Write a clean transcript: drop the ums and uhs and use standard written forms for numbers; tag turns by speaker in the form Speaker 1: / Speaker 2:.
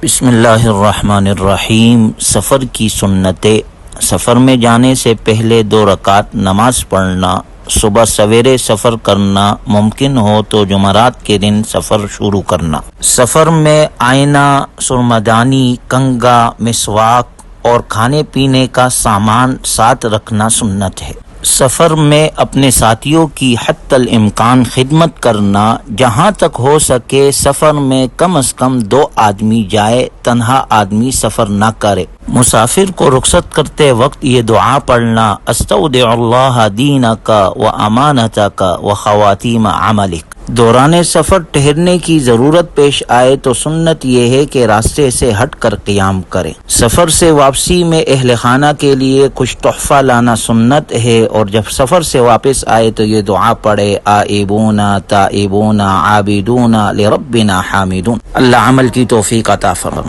Speaker 1: بسم اللہ الرحمن الرحیم۔ سفر کی سنتیں۔ سفر میں جانے سے پہلے 2 رکعت نماز پڑھنا، صبح سویرے سفر کرنا، ممکن ہو تو جمعرات کے دن سفر شروع کرنا۔ سفر میں آئینہ، سرمدانی، کنگھا، مسواک اور کھانے پینے کا سامان ساتھ رکھنا سنت ہے۔ سفر میں اپنے ساتھیوں کی حتی الامکان خدمت کرنا، جہاں تک ہو سکے سفر میں کم از کم 2 آدمی جائے، تنہا آدمی سفر نہ کرے۔ مسافر کو رخصت کرتے وقت یہ دعا پڑھنا: استودع اللہ دینک و امانتک و خواتیم عملک۔ دوران سفر ٹھہرنے کی ضرورت پیش آئے تو سنت یہ ہے کہ راستے سے ہٹ کر قیام کریں۔ سفر سے واپسی میں اہل خانہ کے لیے کچھ تحفہ لانا سنت ہے، اور جب سفر سے واپس آئے تو یہ دعا پڑھے: آئبون تائبون عابدون لربنا حامدون۔ اللہ عمل کی توفیق عطا فرمائے۔